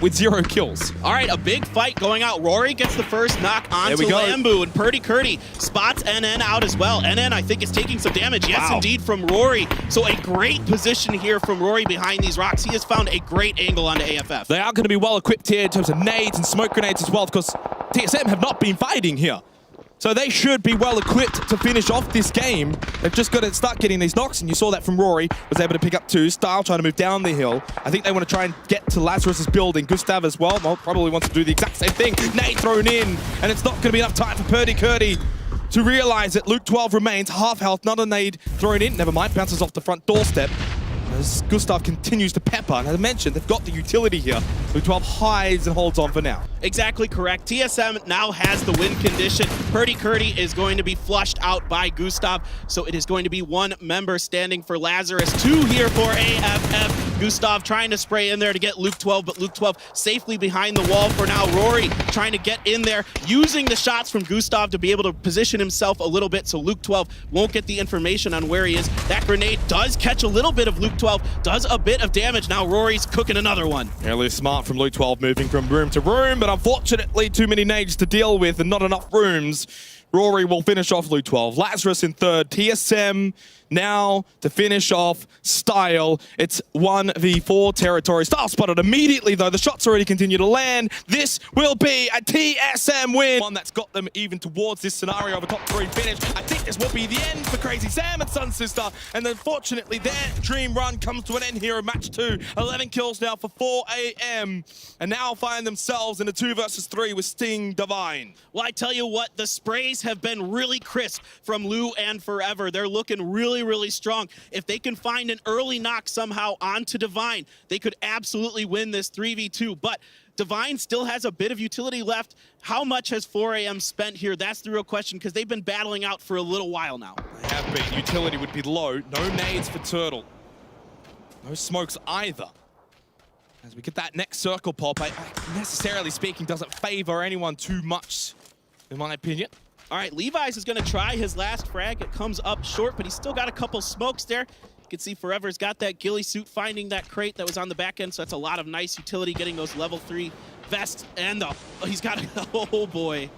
with 0 kills. All right, a big fight going out. Rory gets the first knock onto Lambu, and Purdy Curdy spots NN out as well. NN, I think, is taking some damage. Yes, indeed, from Rory. So a great position here from Rory behind these rocks. He has found a great angle onto AFF. They are going to be well equipped here in terms of nades and smoke grenades as well, because TSM have not been fighting here. So they should be well equipped to finish off this game. They've just got to start getting these knocks, and you saw that from Rory. Was able to pick up 2. Style trying to move down the hill. I think they want to try and get to Lazarus's building. Gustav as well probably wants to do the exact same thing. Nade thrown in, and it's not going to be enough time for Purdy Curdy to realize that Luke 12 remains half health. Another nade thrown in. Never mind, bounces off the front doorstep. As Gustav continues to pepper, and as I mentioned, they've got the utility here. Luke 12 hides and holds on for now. Exactly correct. TSM now has the win condition. Purdy Curdy is going to be flushed out by Gustav, so it is going to be 1 member standing for Lazarus, 2 here for AFF. Gustav trying to spray in there to get Luke 12, but Luke 12 safely behind the wall for now. Rory trying to get in there, using the shots from Gustav to be able to position himself a little bit so Luke 12 won't get the information on where he is. That grenade does catch a little bit of Luke 12, does a bit of damage. Now Rory's cooking another one. Fairly smart from Luke 12, moving from room to room, but unfortunately too many nades to deal with and not enough rooms. Rory will finish off Luke 12. Lazarus in 3rd. TSM now to finish off Style. It's 1v4 territory. Style spotted immediately, though. The shots already continue to land. This will be a TSM win. One that's got them even towards this scenario of a top 3 finish. I think this will be the end for Crazy Sam and Sun Sister. And unfortunately, their dream run comes to an end here in match 2. 11 kills now for 4 AM. And now find themselves in a 2 versus 3 with Sting Divine. Well, I tell you what, the sprays have been really crisp from Lou and Forever. They're looking really strong. If they can find an early knock somehow onto Divine, they could absolutely win this 3v2. But Divine still has a bit of utility left. How much has 4 AM spent here? That's the real question, because they've been battling out for a little while now. They have been. Utility would be low. No nades for Turtle. No smokes either. As we get that next circle pop, necessarily speaking, doesn't favor anyone too much, in my opinion. All right, Levi's is going to try his last frag. It comes up short, but he's still got a couple smokes there. You can see Forever's got that ghillie suit, finding that crate that was on the back end, so that's a lot of nice utility, getting those level 3 vests. And he's got, oh boy,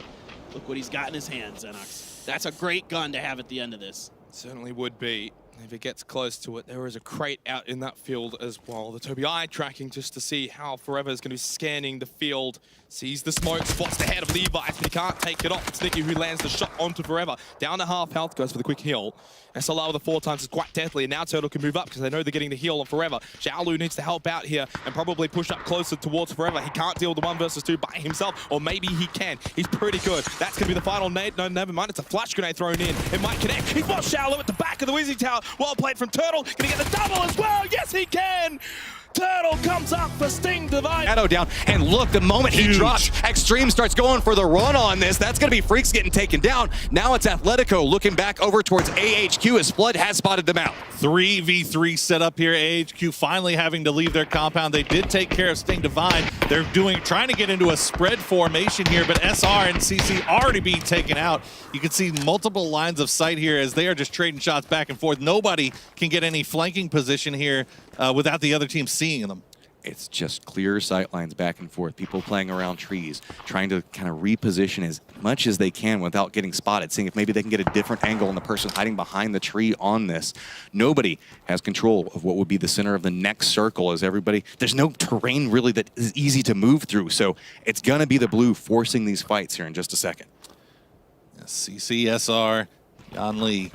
look what he's got in his hands, Xenox. That's a great gun to have at the end of this. Certainly would be. If it gets close to it, there is a crate out in that field as well. The Toby eye tracking just to see how Forever is going to be scanning the field. Sees the smoke, spots the head of Levi's, but he can't take it off. It's Nicky who lands the shot onto Forever. Down to half health, goes for the quick heal. SLR with the 4 times is quite deadly, and now Turtle can move up because they know they're getting the heal on Forever. Xiaolu needs to help out here and probably push up closer towards Forever. He can't deal with the 1 versus 2 by himself, or maybe he can. He's pretty good. That's going to be the final nade. No, never mind. It's a flash grenade thrown in. It might connect. He's got Xiaolu at the back of the Wizzy Tower. Well played from Turtle. Going to get the double as well. Yes, he can. Turtle comes up for Sting Divine. Shadow down, and look, the moment he drops, Extreme starts going for the run on this. That's going to be Freaks getting taken down. Now it's Atletico looking back over towards AHQ as Flood has spotted them out. 3v3 set up here. AHQ finally having to leave their compound. They did take care of Sting Divine. They're trying to get into a spread formation here, but SR and CC already being taken out. You can see multiple lines of sight here as they are just trading shots back and forth. Nobody can get any flanking position here without the other team seeing them. It's just clear sight lines back and forth. People playing around trees, trying to kind of reposition as much as they can without getting spotted, seeing if maybe they can get a different angle on the person hiding behind the tree on this. Nobody has control of what would be the center of the next circle as everybody, there's no terrain really that is easy to move through. So it's going to be the blue forcing these fights here in just a second. CC, SR, Yan Lee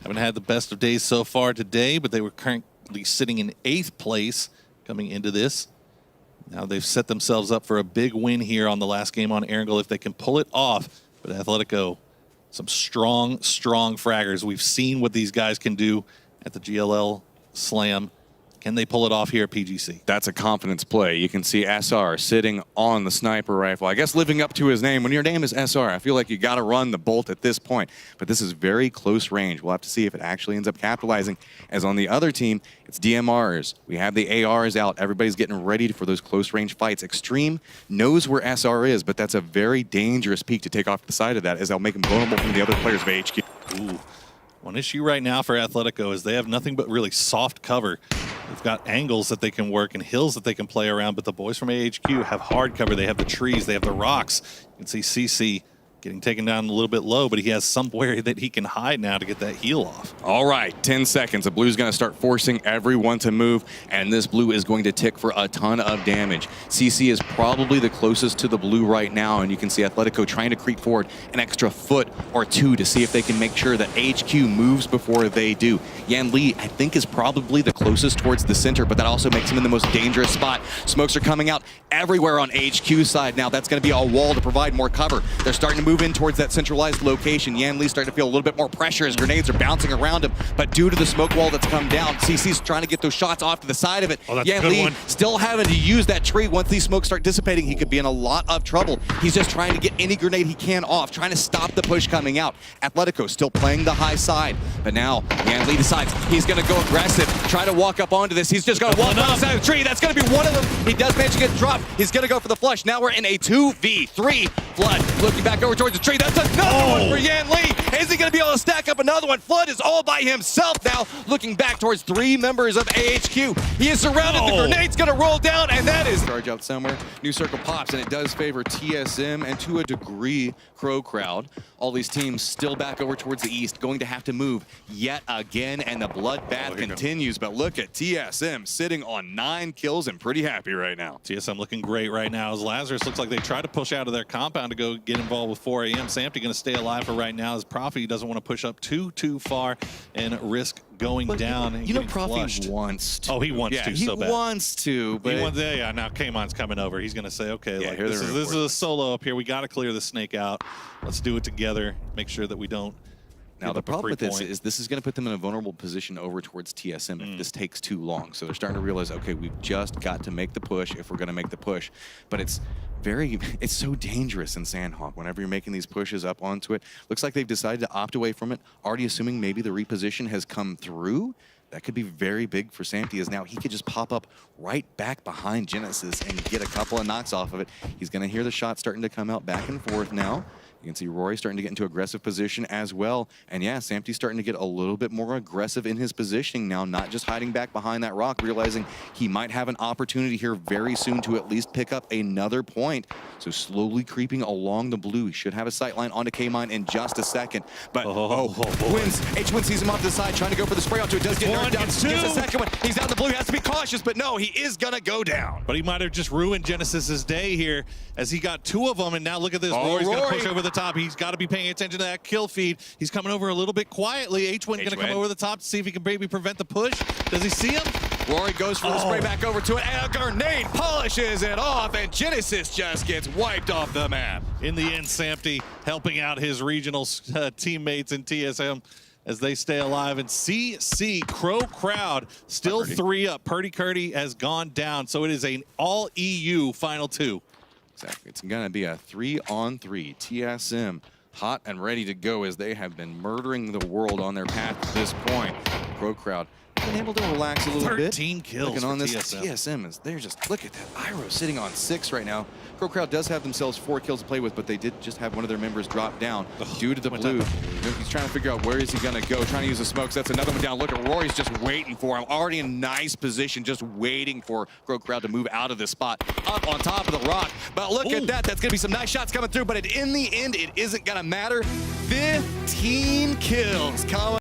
haven't had the best of days so far today, but they were currently sitting in 8th place coming into this. Now they've set themselves up for a big win here on the last game on Erangel if they can pull it off. But Atletico, some strong fraggers. We've seen what these guys can do at the GLL Slam. Can they pull it off here at PGC? That's a confidence play. You can see SR sitting on the sniper rifle. I guess living up to his name. When your name is SR, I feel like you got to run the bolt at this point. But this is very close range. We'll have to see if it actually ends up capitalizing. As on the other team, it's DMRs. We have the ARs out. Everybody's getting ready for those close range fights. Extreme knows where SR is, but that's a very dangerous peak to take off the side of that as they'll make him vulnerable from the other players of HQ. Ooh. One issue right now for Atletico is they have nothing but really soft cover. They've got angles that they can work and hills that they can play around, but the boys from AHQ have hard cover. They have the trees, they have the rocks. You can see CC getting taken down a little bit low, but he has somewhere that he can hide now to get that heal off. All right, 10 seconds. The blue's going to start forcing everyone to move, and this blue is going to tick for a ton of damage. CC is probably the closest to the blue right now, and you can see Atletico trying to creep forward an extra foot or two to see if they can make sure that HQ moves before they do. Yan Li, I think, is probably the closest towards the center, but that also makes him in the most dangerous spot. Smokes are coming out everywhere on HQ side now. That's going to be a wall to provide more cover. They're starting to move in towards that centralized location. Yan Li's starting to feel a little bit more pressure as grenades are bouncing around him, but due to the smoke wall that's come down, CC's trying to get those shots off to the side of it. Oh, that's Yan a good Li one. still having to use that tree. Once these smokes start dissipating, he could be in a lot of trouble. He's just trying to get any grenade he can off, trying to stop the push coming out. Atletico still playing the high side, but now Yan Li decides he's going to go aggressive, try to walk up onto this. He's just going to walk on the side of the tree. That's going to be one of them. He does manage to get dropped. He's going to go for the flush. Now we're in a 2v3. Flood looking back over towards the tree. That's another one for Yan Li. Is he going to be able to stack up another one? Flood is all by himself now, looking back towards three members of AHQ. He is surrounded. The grenade's going to roll down, and that is charge out somewhere. New circle pops, and it does favor TSM and to a degree Crow Crowd. All these teams still back over towards the east, going to have to move yet again, and the bloodbath continues. But look at TSM sitting on 9 kills and pretty happy right now. TSM looking great right now as Lazarus looks like they try to push out of their compound to go get involved with 4 AM. Sampty going to stay alive for right now as Profi doesn't want to push up too far and risk going down and getting flushed. Profi wants to. Oh, he wants to so bad. He wants to, but yeah, now Kmon's coming over. He's going to say, okay, Yeah, like, here this they're is a solo up here. We got to clear the snake out. Let's do it together. Make sure that we don't. Now, the problem with this is going to put them in a vulnerable position over towards TSM if this takes too long. So they're starting to realize, okay, we've just got to make the push if we're going to make the push. But it's so dangerous in Sandhawk whenever you're making these pushes up onto it. Looks like they've decided to opt away from it, already assuming maybe the reposition has come through. That could be very big for Sampty, as now he could just pop up right back behind Genesis and get a couple of knocks off of it. He's going to hear the shots starting to come out back and forth now. You can see Rory starting to get into aggressive position as well. And yeah, Sampty's starting to get a little bit more aggressive in his positioning now, not just hiding back behind that rock, realizing he might have an opportunity here very soon to at least pick up another point. So slowly creeping along the blue. He should have a sight line onto Kmine in just a second. But Wins. H1 sees him off to the side, trying to go for the spray onto it. Does get knocked down. Gets the second one. He's down the blue. He has to be cautious, but no, he is going to go down. But he might have just ruined Genesis's day here as he got 2 of them. And now look at this. Rory's going to push over the top. He's got to be paying attention to that kill feed. He's coming over a little bit quietly. H1 going to come over the top to see if he can maybe prevent the push. Does he see him? Rory goes for the spray back over to it, and a grenade polishes it off, and Genesis just gets wiped off the map. In the end, Sampty helping out his regional teammates in TSM as they stay alive. And CC Crow Crowd still 3 up. Purdy Curdy has gone down, so it is an all EU final 2. Exactly. It's going to be a 3-on-3. TSM hot and ready to go as they have been murdering the world on their path to this point. Crow Crowd been able to relax a little bit. 13 kills Looking on for this TSM. TSM is they're just, look at that. Iroh sitting on 6 right now. Crow Crowd does have themselves 4 kills to play with, but they did just have one of their members drop down due to the blue. He's trying to figure out where is he going to go, trying to use the smokes. That's another one down. Look at Rory's just waiting for him. Already in nice position, just waiting for Crow Crowd to move out of this spot. Up on top of the rock. But look at that. That's going to be some nice shots coming through, but in the end, it isn't going to matter. 15 kills coming.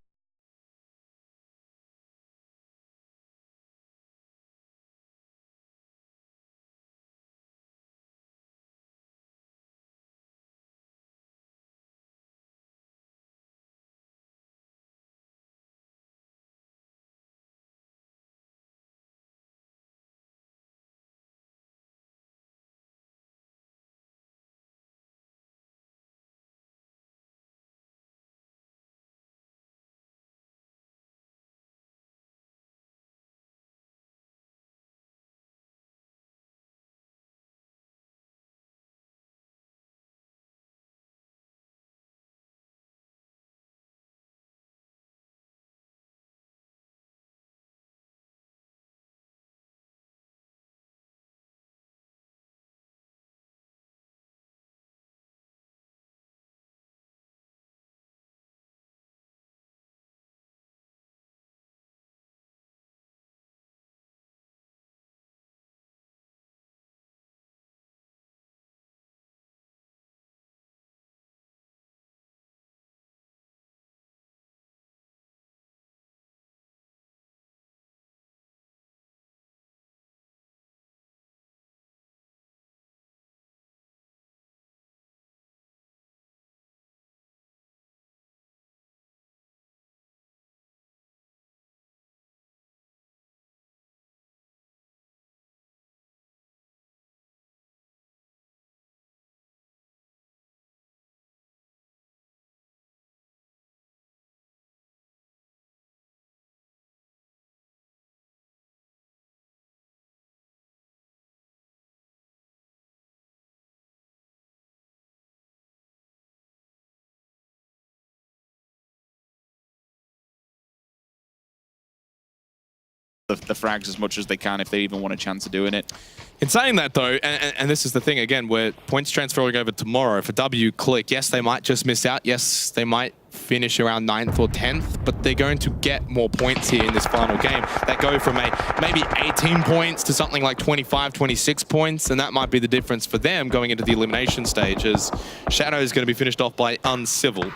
the frags as much as they can if they even want a chance of doing it. In saying that, though, and this is the thing, again, where points transferring over tomorrow, for W Click, yes, they might just miss out. Yes, they might finish around 9th or 10th, but they're going to get more points here in this final game. That go from maybe 18 points to something like 25, 26 points, and that might be the difference for them going into the elimination stage, as Shadow is going to be finished off by Uncivil.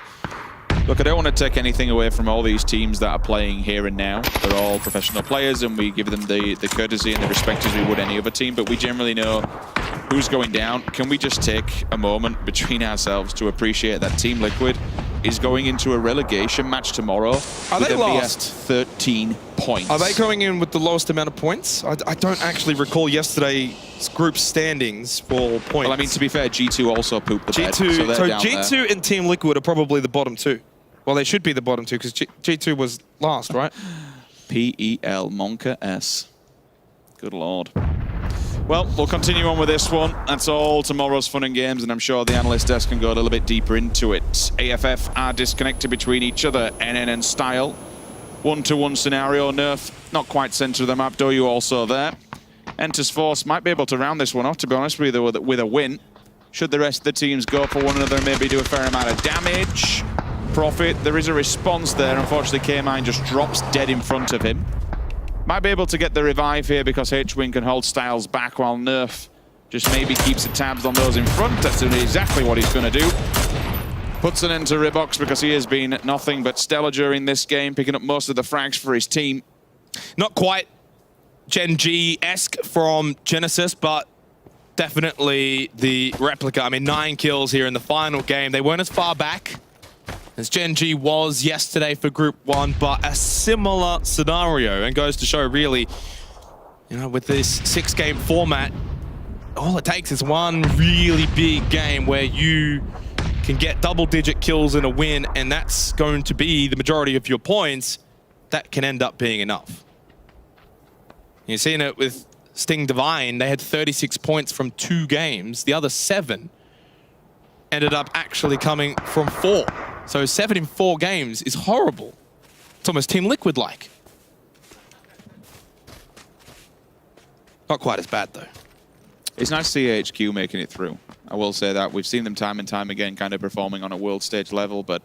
Look, I don't want to take anything away from all these teams that are playing here and now. They're all professional players, and we give them the courtesy and the respect as we would any other team, but we generally know who's going down. Can we just take a moment between ourselves to appreciate that Team Liquid is going into a relegation match tomorrow with a mere 13 points. Are they going in with the lowest amount of points? I don't actually recall yesterday's group standings for points. Well, I mean, to be fair, G2 also pooped the bed. G2, so G2 there. and Team Liquid are probably the bottom two. Well, they should be the bottom two because G2 was last, right? PEL Monka S. Good lord. Well, we'll continue on with this one. That's all tomorrow's fun and games, and I'm sure the analyst desk can go a little bit deeper into it. AFF are disconnected between each other, NN and Style. 1-to-1 scenario, Nerf not quite center of the map, Doyu also there. Enters Force might be able to round this one off, to be honest with you, with a win. Should the rest of the teams go for one another and maybe do a fair amount of damage. Profit, there is a response there. Unfortunately, K-Mine just drops dead in front of him. Might be able to get the revive here because H-Wing can hold Styles back while Nerf just maybe keeps the tabs on those in front. That's exactly what he's going to do. Puts an end to Ribox because he has been nothing but stellar during this game, picking up most of the frags for his team. Not quite Gen G-esque from Genesis, but definitely the replica. I mean, 9 kills here in the final game. They weren't as far back as Gen G was yesterday for Group 1, but a similar scenario, and goes to show really, you know, with this 6-game format, all it takes is one really big game where you can get double-digit kills in a win, and that's going to be the majority of your points. That can end up being enough. You're seeing it with Sting Divine. They had 36 points from 2 games. The other 7 ended up actually coming from 4. So 7 in 4 games is horrible. It's almost Team Liquid-like. Not quite as bad, though. It's nice to see HQ making it through. I will say that. We've seen them time and time again kind of performing on a world stage level, but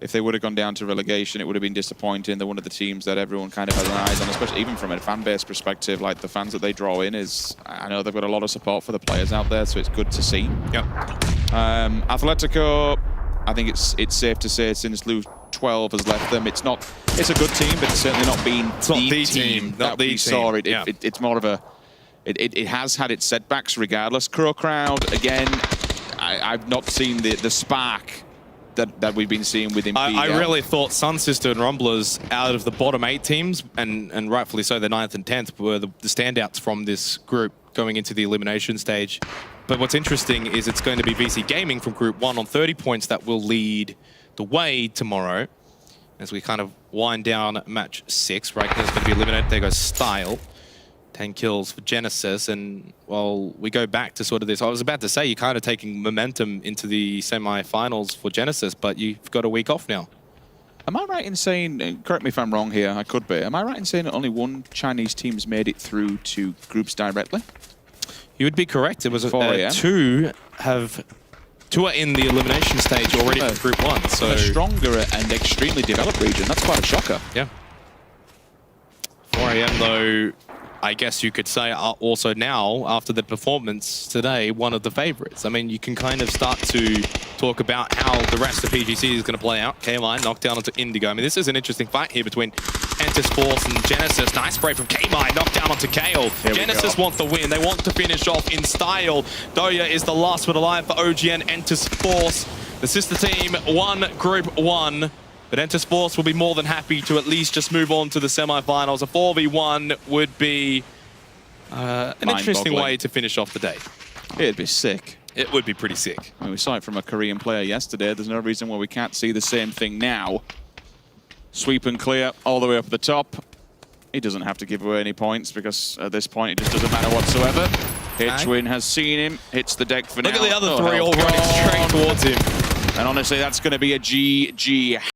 if they would have gone down to relegation, it would have been disappointing. They're one of the teams that everyone kind of has an eyes on, especially even from a fan base perspective. Like, the fans that they draw in is, I know they've got a lot of support for the players out there, so it's good to see. Yep. Atletico, I think it's safe to say since Lu 12 has left them, it's a good team, but it's certainly not been the team that we saw. It's more of a, it has had its setbacks regardless. Crow Crowd, again, I've not seen the spark that we've been seeing within PEL. I really thought Sun Sister and Rumblers, out of the bottom 8 teams, and rightfully so, the 9th and 10th, were the standouts from this group going into the elimination stage. But what's interesting is it's going to be VC Gaming from Group 1 on 30 points that will lead the way tomorrow as we kind of wind down match 6. Right, there's going to be eliminated. There goes Style. 10 kills for Genesis, and while we go back to sort of this, I was about to say you're kind of taking momentum into the semi-finals for Genesis, but you've got a week off now. Am I right in saying, correct me if I'm wrong here, I could be, am I right in saying that only one Chinese team's made it through to groups directly? You would be correct. It was 2 are in the elimination stage already from Group 1. So a stronger and extremely developed region. That's quite a shocker. Yeah. 4 AM though, I guess you could say, are also now, after the performance today, one of the favorites. I mean, you can kind of start to talk about how the rest of PGC is going to play out. K-Mine knocked down onto Indigo. I mean, this is an interesting fight here between Entis Force and Genesis. Nice spray from K-Mine, knocked down onto Kale. Genesis want the win. They want to finish off in style. Doya is the last one alive for OGN Entis Force. The sister team won Group 1. But Entis Force will be more than happy to at least just move on to the semi-finals. A 4v1 would be an interesting way to finish off the day. It'd be sick. It would be pretty sick. I mean, we saw it from a Korean player yesterday. There's no reason why we can't see the same thing now. Sweep and clear all the way up the top. He doesn't have to give away any points because at this point it just doesn't matter whatsoever. Hitchwin has seen him, hits the deck for now. Look at the other 3 all running straight towards him. And honestly, that's going to be a GG.